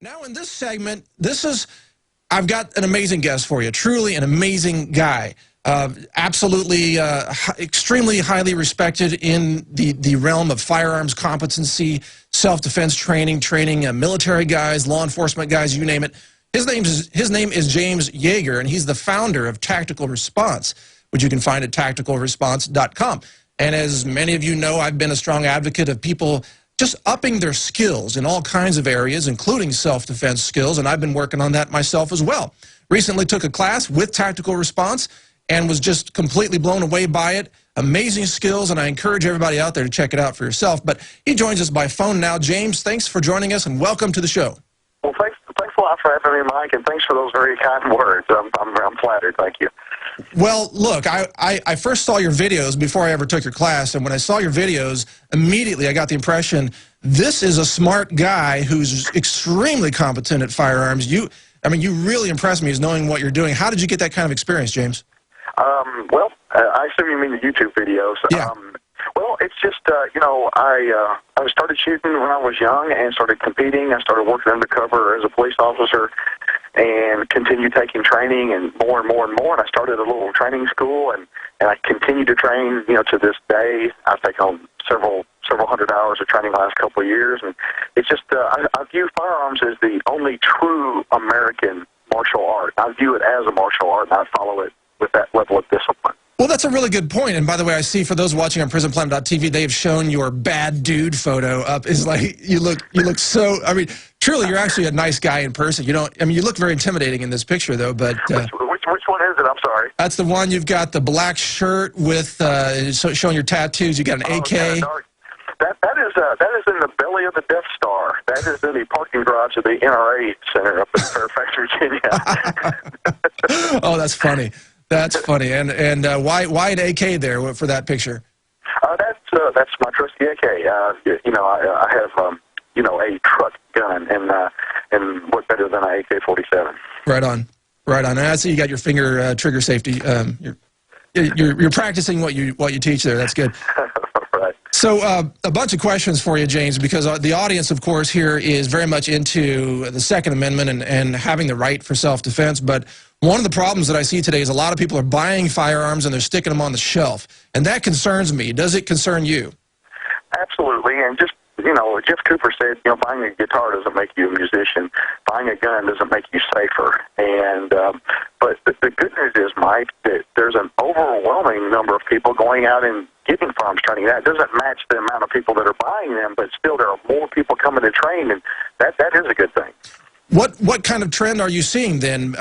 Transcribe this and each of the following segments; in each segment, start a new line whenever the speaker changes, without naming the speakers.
Now in this segment, I've got an amazing guest for you, truly an amazing guy. Absolutely extremely highly respected in the realm of firearms competency, self-defense training, military guys, law enforcement guys, you name it. His name is James Yeager, and he's the founder of Tactical Response, which you can find at tacticalresponse.com. And as many of you know, I've been a strong advocate of people just upping their skills in all kinds of areas, including self-defense skills, and I've been working on that myself as well. Recently took a class with Tactical Response and was just completely blown away by it. Amazing skills, and I encourage everybody out there to check it out for yourself. But he joins us by phone now. James, thanks for joining us, and welcome to the show.
Well, thanks a lot for having me, Mike, and thanks for those very kind words. I'm flattered. Thank you.
Well, look, I first saw your videos before I ever took your class, and when I saw your videos, immediately I got the impression this is a smart guy who's extremely competent at firearms. I mean, you really impressed me as knowing what you're doing. How did you get that kind of experience, James?
Well, I assume you mean the YouTube videos.
Yeah.
Well, it's just, you know, I started shooting when I was young and started competing. I started working undercover as a police officer and continued taking training and more and more and more. And I started a little training school, and I continue to train, you know, to this day. I've taken on several hundred hours of training the last couple of years. And it's just, I view firearms as the only true American martial art. I view it as a martial art, and I follow it with that level of discipline.
Well, that's a really good point. And by the way, I see for those watching on PrisonPlanet.tv, they have shown your bad dude photo up. Is like you look so. I mean, truly, you're actually a nice guy in person. You don't. I mean, you look very intimidating in this picture, though. But
which one is it? I'm sorry.
That's the one. You've got the black shirt with showing your tattoos. You got an AK.
Kind of dark. That is in the belly of the Death Star. That is in the parking garage of the NRA Center up in Fairfax, Virginia.
Oh, that's funny. That's funny. And why an AK there for that picture?
That's my trusty AK. You know, I have you know, a truck gun, and what better than an AK-47?
Right on, right on. And I see you got your finger trigger safety. You're practicing what you teach there. That's good.
Right.
So a bunch of questions for you, James, because the audience, of course, here is very much into the Second Amendment and having the right for self-defense. But one of the problems that I see today is a lot of people are buying firearms and they're sticking them on the shelf. And that concerns me. Does it concern you?
Absolutely. And just, you know, Jeff Cooper said, you know, buying a guitar doesn't make you a musician. Buying a gun doesn't make you safer. And but the good news is, Mike, that there's an overwhelming number of people going out and getting firearms training. That doesn't match the amount of people that are buying them, but still there are more people coming to train, and that is a good thing.
What kind of trend are you seeing then?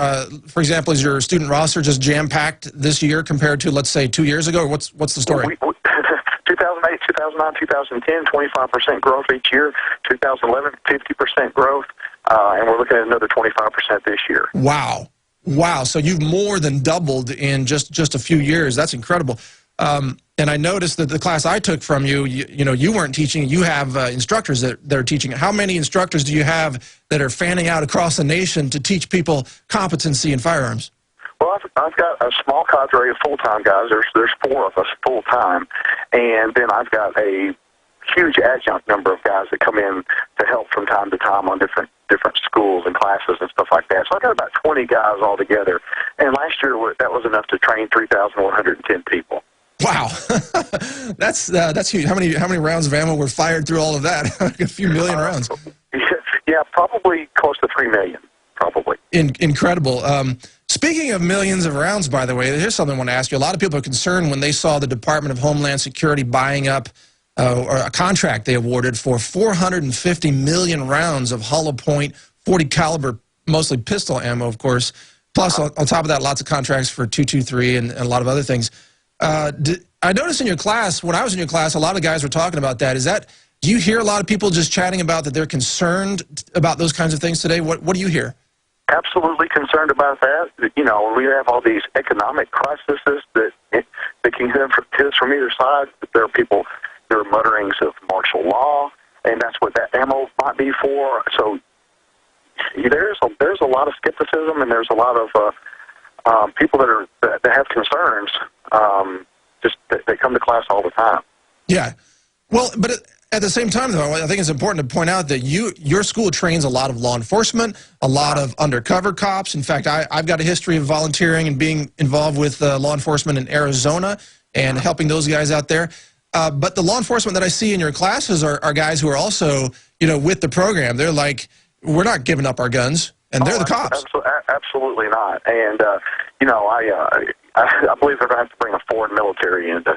For example, is your student roster just jam-packed this year compared to, let's say, 2 years ago? Or what's the story?
2008, 2009, 2010, 25% growth each year. 2011, 50% growth, and we're looking at another 25% this year.
Wow. Wow. So you've more than doubled in just a few years. That's incredible. And I noticed that the class I took from you, you know, you weren't teaching. You have instructors that are teaching. How many instructors do you have that are fanning out across the nation to teach people competency in firearms?
Well, I've got a small cadre of full-time guys. There's 4 of us full-time, and then I've got a huge adjunct number of guys that come in to help from time to time on different schools and classes and stuff like that. So I've got about 20 guys altogether, and last year that was enough to train 3,110 people.
Wow, that's huge. How many rounds of ammo were fired through all of that? A few million rounds.
Yeah, probably close to 3 million. Probably.
Incredible. Speaking of millions of rounds, by the way, here's something I want to ask you. A lot of people are concerned when they saw the Department of Homeland Security buying up or a contract they awarded for 450 million rounds of hollow point, 40 caliber, mostly pistol ammo, of course. Plus, on top of that, lots of contracts for 223 and a lot of other things. I noticed in your class, when I was in your class, a lot of guys were talking about that. Do you hear a lot of people just chatting about that they're concerned about those kinds of things today? What do you hear?
Absolutely concerned about that. You know, we have all these economic crises that can hit us from either side. There are mutterings of martial law, and that's what that ammo might be for. So there's a lot of skepticism, and there's a lot of people that have concerns. Just they come to class all the time.
Yeah. Well, but At the same time, though, I think it's important to point out that your school trains a lot of law enforcement, a lot of undercover cops. In fact, I've got a history of volunteering and being involved with law enforcement in Arizona and helping those guys out there. But the law enforcement that I see in your classes are guys who are also, with the program. They're like, we're not giving up our guns, and they're the cops.
Absolutely not. And, I believe they're going to have to bring a foreign military in to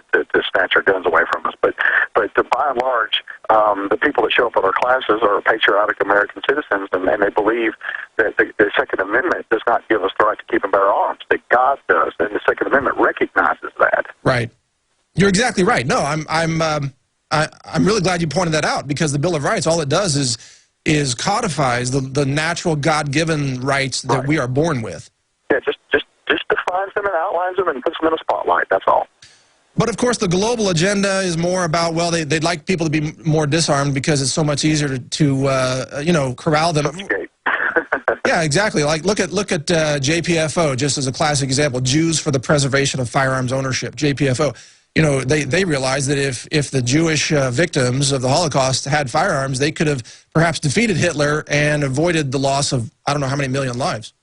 snatch our guns away from us. But by and large, the people that show up at our classes are patriotic American citizens, and they believe that the Second Amendment does not give us the right to keep and bear arms, that God does, and the Second Amendment recognizes that.
Right. You're exactly right. No, I'm really glad you pointed that out, because the Bill of Rights, all it does is codifies the natural God-given rights that we are born with.
Yeah, just defines them and outlines them and puts them in a spotlight. That's all.
But of course, the global agenda is more about, well, they'd like people to be more disarmed because it's so much easier to corral them. Yeah, exactly. Like look at JPFO, just as a classic example. Jews for the Preservation of Firearms Ownership, JPFO. They realized that if the Jewish victims of the Holocaust had firearms, they could have perhaps defeated Hitler and avoided the loss of I don't know how many million lives.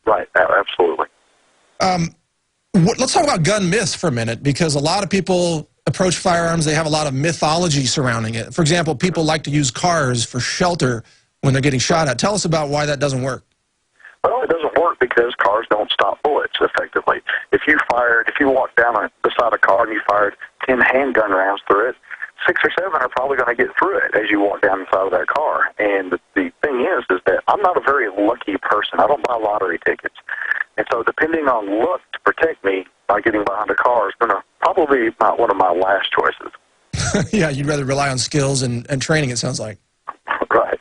Right. Absolutely.
Let's talk about gun myths for a minute, because a lot of people approach firearms, they have a lot of mythology surrounding it. For example, people like to use cars for shelter when they're getting shot at. Tell us about why that doesn't work.
Well, it doesn't work because cars don't stop bullets effectively. If you walked down beside a car and you fired 10 handgun rounds through it, 6 or 7 are probably going to get through it as you walk down the side of that car. And the thing is that I'm not a very lucky person. I don't buy lottery tickets. And so depending on luck to protect me by getting behind a car is going to probably be one of my last choices.
Yeah, you'd rather rely on skills and training, it sounds like.
Right.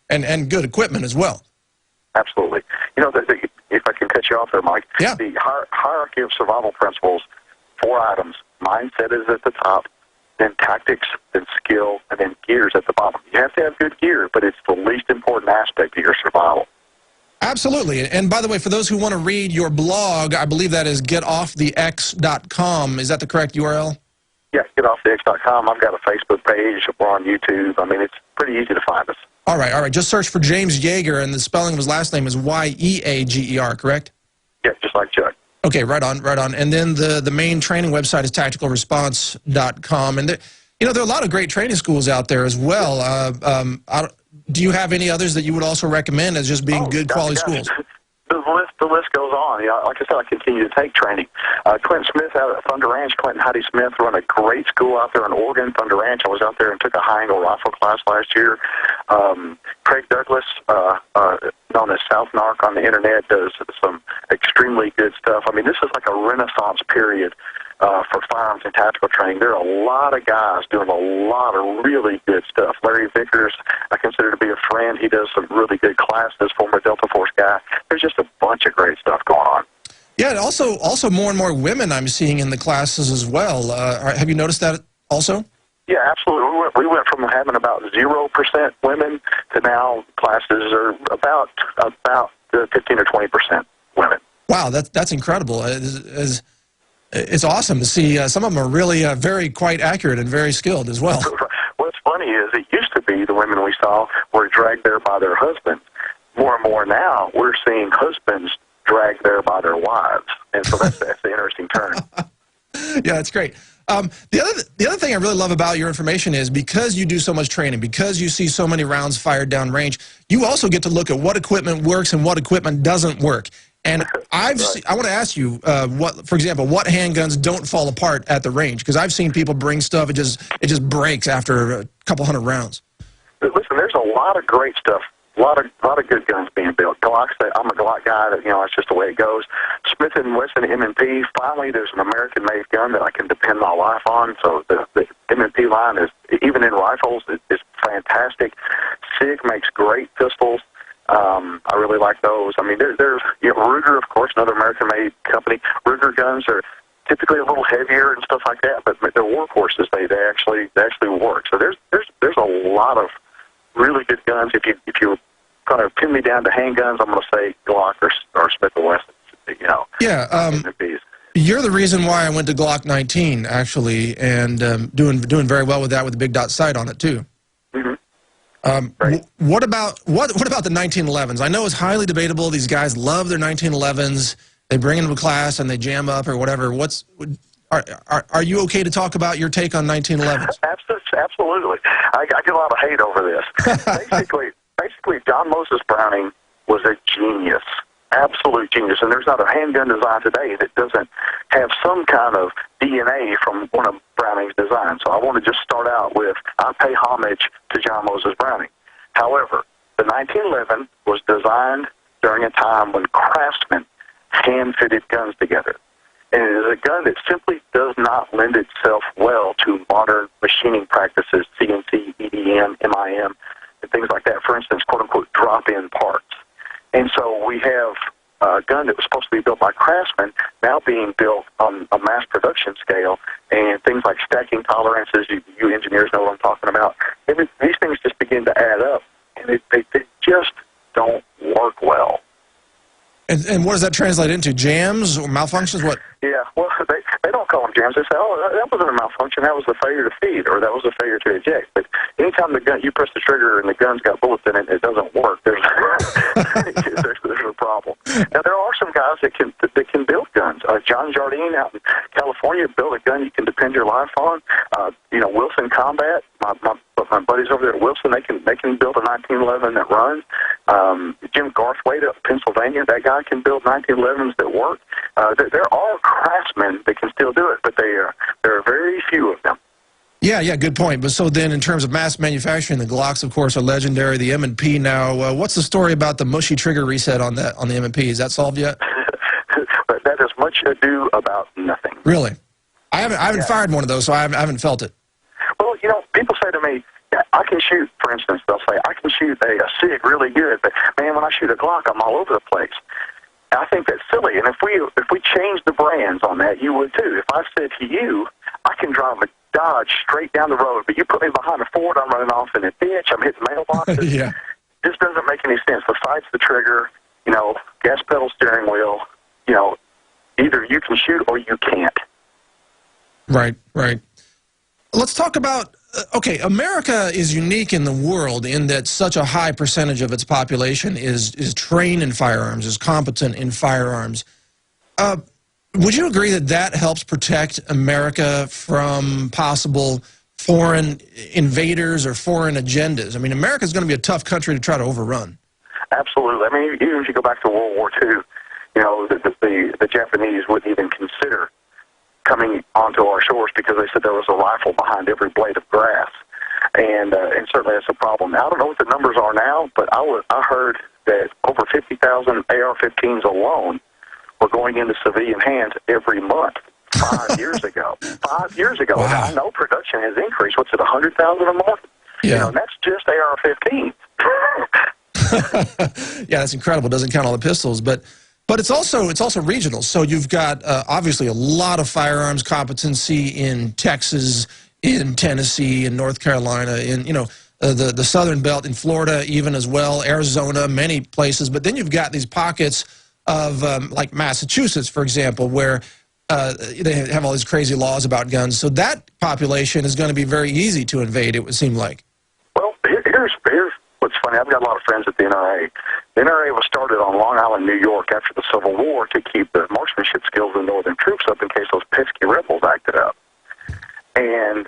And good equipment as well.
Absolutely. If I can cut you off there, Mike,
yeah.
The hierarchy of survival principles, 4 items. Mindset is at the top, then tactics, then skill, and then gear's at the bottom. You have to have good gear, but it's the least important aspect of your survival.
Absolutely. And by the way, for those who want to read your blog, I believe that is getoffthex.com. Is that the correct URL?
Yeah, getoffthex.com. I've got a Facebook page. We're on YouTube. I mean, it's pretty easy to find us.
All right. Just search for James Yeager, and the spelling of his last name is Yeager, correct?
Yeah, just like Chuck.
Okay, right on. And then the main training website is tacticalresponse.com. And there are a lot of great training schools out there as well. Do you have any others that you would also recommend as just being good quality schools?
The list goes on. Like I said, I continue to take training. Clint Smith out at Thunder Ranch, Clint and Heidi Smith run a great school out there in Oregon, Thunder Ranch. I was out there and took a high-angle rifle class last year. Craig Douglas, known as South Narc on the internet, does some extremely good stuff. I mean, this is like a renaissance period for firearms and tactical training. There are a lot of guys doing a lot of really good stuff. Larry Vickers, I consider to be a friend. He does some really good classes, former Delta Force guy. There's just a bunch of great stuff going on.
Yeah, and also more and more women I'm seeing in the classes as well. Have you noticed that also?
Yeah, absolutely. We went from having about 0% women to now classes are about 15 or 20% women.
Wow, that's incredible. It's awesome to see. Some of them are really quite accurate and very skilled as well.
What's funny is it used to be the women we saw were dragged there by their husbands. More and more now, we're seeing husbands dragged there by their wives. And so that's the interesting turn.
Yeah, that's great. The other thing I really love about your information is because you do so much training, because you see so many rounds fired down range, you also get to look at what equipment works and what equipment doesn't work. And I want to ask you, for example, what handguns don't fall apart at the range? Because I've seen people bring stuff, it just breaks after a couple hundred rounds.
Listen, there's a lot of great stuff. A lot of good guns being built. Glocks, I'm a Glock guy. That's just the way it goes. Smith & Wesson M&P. Finally, there's an American-made gun that I can depend my life on. So the M&P line is, even in rifles, is fantastic. SIG makes great pistols. I really like those. I mean, there's Ruger, of course, another American-made company. Ruger guns are typically a little heavier and stuff like that, but they're workhorses. They actually work. So there's a lot of really good guns. If you kind of pin me down to handguns, I'm going to say Glock or Smith & Wesson.
Yeah. You're the reason why I went to Glock 19, actually, and doing very well with that, with the big dot sight on it too.
Right.
What about the 1911s? I know it's highly debatable. These guys love their 1911s. They bring them to class and they jam up or whatever. Are you okay to talk about your take on 1911s?
Absolutely. I get a lot of hate over this. basically, John Moses Browning was a genius, absolute genius. And there's not a handgun design today that doesn't have some kind of DNA from one of Browning's designs. So I want to just start out with, I pay homage to John Moses Browning. However, the 1911 was designed during a time when craftsmen hand-fitted guns together. And it is a gun that simply does not lend itself well to modern machining practices, CNC, EDM, MIM, and things like that. For instance, quote-unquote, drop-in parts. And so we have a gun that was supposed to be built by craftsmen now being built on a mass production scale, and things like stacking tolerances, you engineers know what I'm talking about. These things just begin to add up, and they just don't work well.
And what does that translate into? Jams or malfunctions? What?
Yeah, well, they don't call them jams. They say, oh, that wasn't a malfunction. That was a failure to feed, or that was a failure to eject. But anytime the gun, you press the trigger and the gun's got bullets in it, it doesn't work. There's a problem. Now, there are some guys that can build guns. John Jardine out in California built a gun you can depend your life on. Wilson Combat, my buddies over there at Wilson, they can build a 1911 that runs. Jim Garthwaite up in Pennsylvania, that guy can build 1911s that work. There are craftsmen that can still do it, but there are very few of them.
Yeah, good point. But so then in terms of mass manufacturing, the Glocks, of course, are legendary. The M&P now, what's the story about the mushy trigger reset on the M&P? Is that solved yet?
But that is much ado about nothing.
Really? I haven't fired one of those, so I haven't felt it.
Well, people say to me, I can shoot, for instance, they'll say, I can shoot a SIG really good, but man, when I shoot a Glock, I'm all over the place. I think that's silly, and if we change the brands on that, you would too. If I said to you, I can drive a Dodge straight down the road, but you put me behind a Ford, I'm running off in a ditch, I'm hitting mailboxes.
Yeah.
This doesn't make any sense. The sight's the trigger, gas pedal, steering wheel, either you can shoot or you can't.
Right. Let's talk about, okay, America is unique in the world in that such a high percentage of its population is trained in firearms, is competent in firearms. Would you agree that that helps protect America from possible foreign invaders or foreign agendas? I mean, America's going to be a tough country to try to overrun.
Absolutely. I mean, even if you go back to World War II, the Japanese wouldn't even consider coming onto our shores because they said there was a rifle behind every blade of grass. And certainly that's a problem. Now, I don't know what the numbers are now, but I heard that over 50,000 AR-15s alone were going into civilian hands every month 5 years ago. 5 years ago.
Wow.
I know production has increased. What's it, 100,000 a month?
Yeah.
And that's just AR-15s.
Yeah, that's incredible. Doesn't count all the pistols, but it's also regional. So you've got obviously a lot of firearms competency in Texas, in Tennessee, in North Carolina, in the Southern Belt, in Florida, even as well, Arizona, many places. But then you've got these pockets of like Massachusetts, for example, where they have all these crazy laws about guns. So that population is going to be very easy to invade, it would seem like.
Well, here's what's funny. I've got a lot of friends at the NRA. The NRA was started on Long Island, New York after the Civil War to keep the marksmanship skills of the Northern troops up in case those pesky rebels acted up. And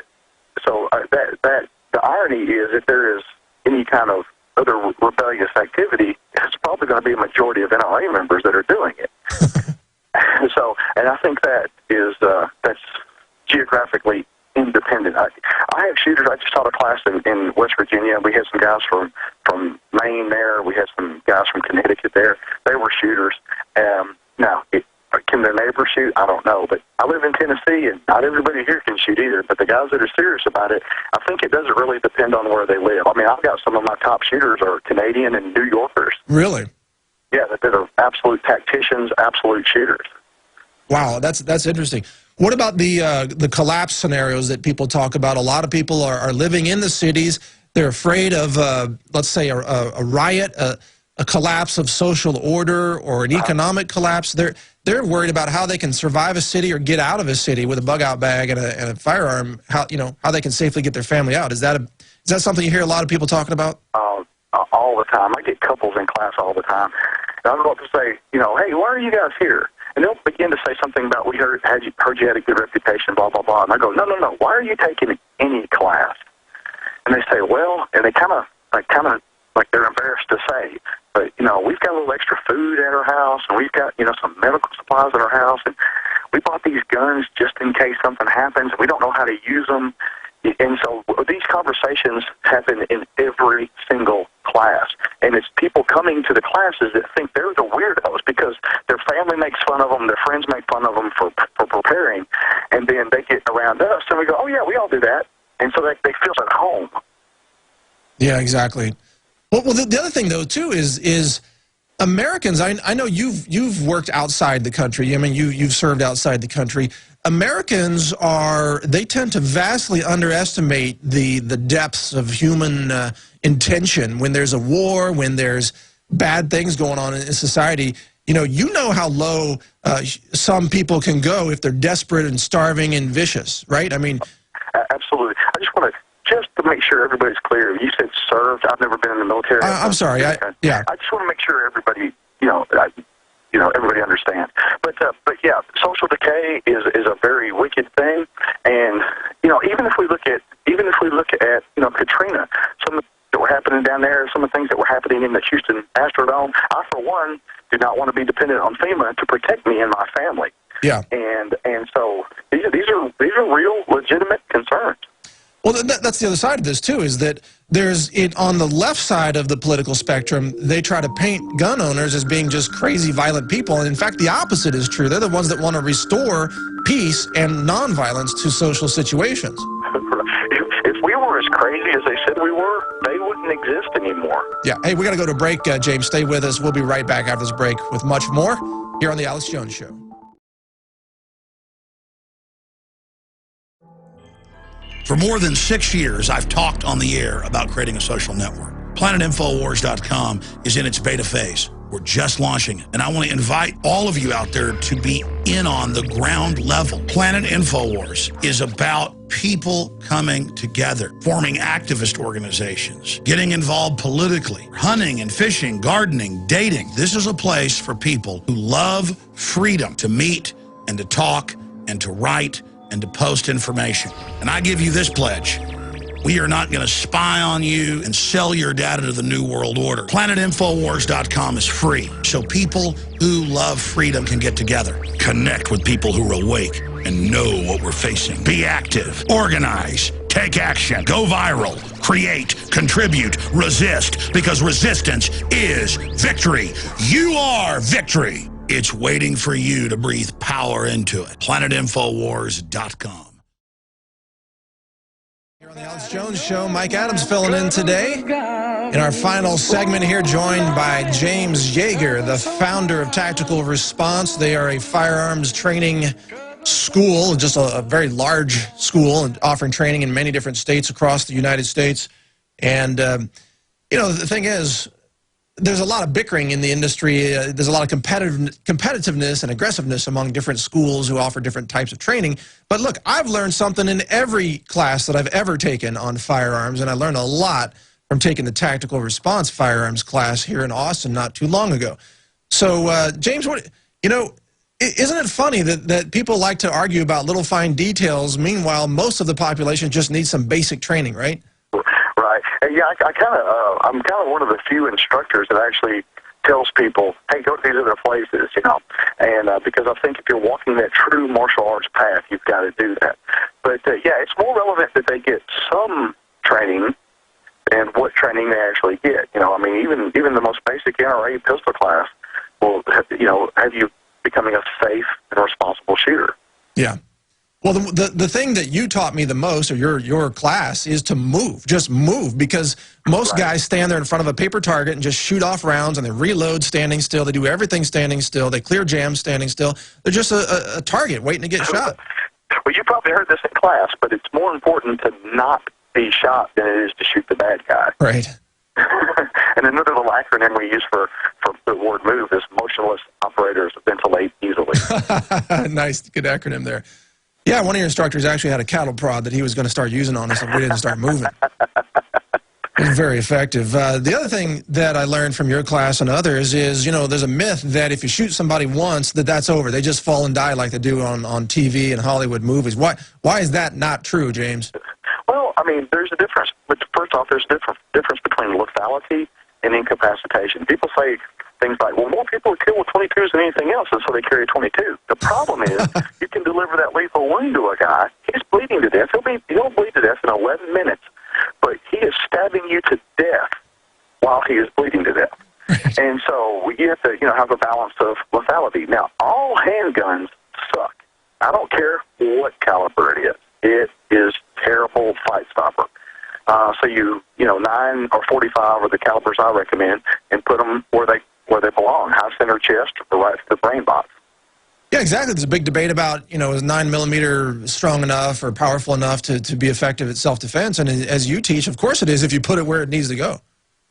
so the irony is if there is any kind of other rebellious activity, it's probably going to be a majority of NRA members that are doing it. So, and I think that is that's geographically independent. I have shooters. I just taught a class in West Virginia. We had some guys from Maine there. We had some guys from Connecticut there. They were shooters. Now, can their neighbors shoot? I don't know. But I live in Tennessee, and not everybody here can shoot either. But the guys that are serious about it, I think it doesn't really depend on where they live. I mean, I've got some of my top shooters are Canadian and New Yorkers.
Really?
Yeah, that are absolute tacticians, absolute shooters.
Wow, that's interesting. What about the collapse scenarios that people talk about? A lot of people are living in the cities. They're afraid of, let's say, a riot, a collapse of social order, or an economic collapse. they're worried about how they can survive a city or get out of a city with a bug-out bag and a firearm. How how they can safely get their family out. Is that something you hear a lot of people talking about?
All the time. I get couples in class all the time. And I'm about to say, hey, why are you guys here? And they'll begin to say something about, we heard you had a good reputation, blah, blah, blah. And I go, no. Why are you taking any class? And they say, well, and they kind of like they're embarrassed to say, but, we've got a little extra food at our house, and we've got, some medical supplies at our house, and we bought these guns just in case something happens, and we don't know how to use them. And so these conversations happen in every single class. And it's people coming to the classes that think they're the weirdos because their family makes fun of them, their friends make fun of them for preparing, and then they get around us, and we go, oh, yeah, we all do that. And so they feel at home.
Yeah, exactly. Well, the other thing, though, too, is Americans, I know you've worked outside the country. I mean, you've served outside the country. Americans they tend to vastly underestimate the depths of human intention when there's a war, when there's bad things going on in society. You know how low some people can go if they're desperate and starving and vicious, right? I mean,
absolutely. I just want to make sure everybody's clear. You said served. I've never been in the military.
I'm sorry. Yeah.
I just want to make sure everybody, everybody understands. But yeah, social decay is a very wicked thing. And even if we look at Katrina, some of the things that were happening down there, some of the things that were happening in the Houston Astrodome, I for one do not want to be dependent on FEMA to protect me and my family.
Yeah.
And so these are real legitimate concerns.
Well, that's the other side of this, too, is that on the left side of the political spectrum, they try to paint gun owners as being just crazy, violent people. And in fact, the opposite is true. They're the ones that want to restore peace and nonviolence to social situations.
If we were as crazy as they said we were, they wouldn't exist anymore.
Yeah. Hey, we got to go to break, James. Stay with us. We'll be right back after this break with much more here on The Alex Jones Show.
For more than 6 years, I've talked on the air about creating a social network. PlanetInfoWars.com is in its beta phase. We're just launching it, and I want to invite all of you out there to be in on the ground level. Planet InfoWars is about people coming together, forming activist organizations, getting involved politically, hunting and fishing, gardening, dating. This is a place for people who love freedom to meet and to talk and to write and to post information. And I give you this pledge. We are not going to spy on you and sell your data to the New World Order. PlanetInfoWars.com is free, so people who love freedom can get together, connect with people who are awake and know what we're facing. Be active, organize, take action, go viral, create, contribute, resist, because resistance is victory. You are victory. It's waiting for you to breathe power into it. PlanetInfoWars.com.
Here on The Alex Jones Show, Mike Adams filling in today. In our final segment here, joined by James Yeager, the founder of Tactical Response. They are a firearms training school, just a very large school, and offering training in many different states across the United States. And, the thing is, there's a lot of bickering in the industry. There's a lot of competitiveness and aggressiveness among different schools who offer different types of training. But look, I've learned something in every class that I've ever taken on firearms, and I learned a lot from taking the Tactical Response firearms class here in Austin not too long ago. So, James, isn't it funny that people like to argue about little fine details? Meanwhile, most of the population just needs some basic training, right?
Right. And yeah, I'm kind of one of the few instructors that actually tells people, hey, go to these other places, and because I think if you're walking that true martial arts path, you've got to do that. But yeah, it's more relevant that they get some training than what training they actually get. Even the most basic NRA pistol class will, have you becoming a safe and responsible shooter.
Yeah. Well, the thing that you taught me the most, or your class, is to move. Just move, because most guys stand there in front of a paper target and just shoot off rounds, and they reload standing still. They do everything standing still. They clear jams standing still. They're just a target waiting to get shot.
Well, you probably heard this in class, but it's more important to not be shot than it is to shoot the bad guy.
Right.
And another little acronym we use for the word move is motionless operators ventilate easily.
Nice, good acronym there. Yeah, one of your instructors actually had a cattle prod that he was going to start using on us if we didn't start moving. It was very effective. The other thing that I learned from your class and others is, you know, there's a myth that if you shoot somebody once, that's over. They just fall and die like they do on TV and Hollywood movies. Why is that not true, James?
Well, I mean, there's a difference. But first off, there's a difference between lethality and incapacitation. People say things like, well, more people are killed with 22s than anything else, and so they carry 22. The problem is you can deliver that lethal wound to a guy. He's bleeding to death. He'll bleed to death in 11 minutes, but he is stabbing you to death while he is bleeding to death. Right. And so you have to, have a balance of lethality. Now, all handguns suck. I don't care what caliber it is. It is terrible fight stopper. So you 9 or 45 are the calibers I recommend, and put them where they belong, high center chest or right to the brain box.
Yeah, exactly. There's a big debate about, is 9mm strong enough or powerful enough to be effective at self-defense? And as you teach, of course it is if you put it where it needs to go.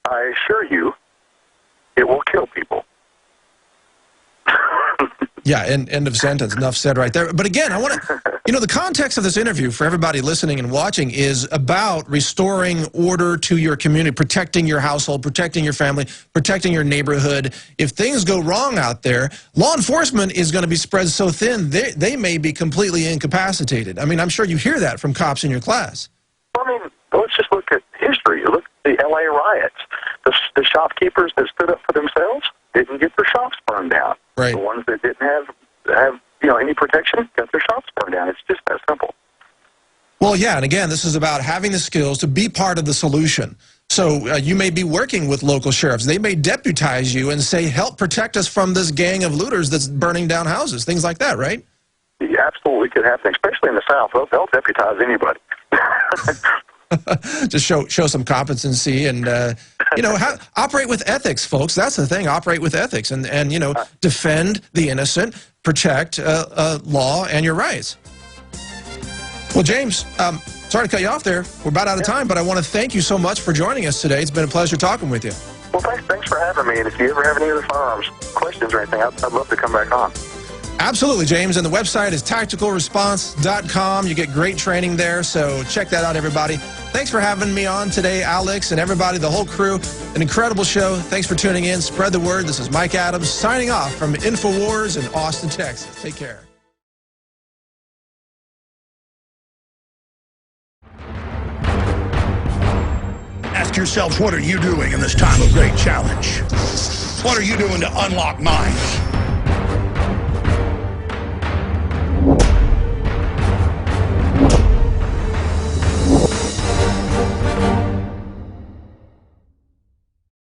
I assure you, it will kill people.
Yeah, end of sentence. Enough said right there. But again, I want to, the context of this interview for everybody listening and watching is about restoring order to your community, protecting your household, protecting your family, protecting your neighborhood. If things go wrong out there, law enforcement is going to be spread so thin, they may be completely incapacitated. I mean, I'm sure you hear that from cops in your class.
I mean, let's just look at history. Look at the L.A. riots. The shopkeepers that stood up for themselves didn't get their shops burned down.
Right.
The ones that didn't have any protection got their shops burned down. It's just that simple.
Well, yeah, and again, this is about having the skills to be part of the solution. So you may be working with local sheriffs. They may deputize you and say, help protect us from this gang of looters that's burning down houses, things like that, right?
It absolutely could happen, especially in the South. They'll deputize anybody.
Just show some competency and, operate with ethics, folks. That's the thing, operate with ethics and defend the innocent, protect law and your rights. Well, James, sorry to cut you off there. We're about out of time, but I want to thank you so much for joining us today. It's been a pleasure talking with you.
Well, thanks for having me. And if you ever have any other firearms questions or anything, I'd love to come back on.
Absolutely, James. And the website is tacticalresponse.com. You get great training there, so check that out, everybody. Thanks for having me on today, Alex, and everybody, the whole crew. An incredible show. Thanks for tuning in. Spread the word. This is Mike Adams signing off from InfoWars in Austin, Texas. Take care.
Ask yourselves, what are you doing in this time of great challenge? What are you doing to unlock minds?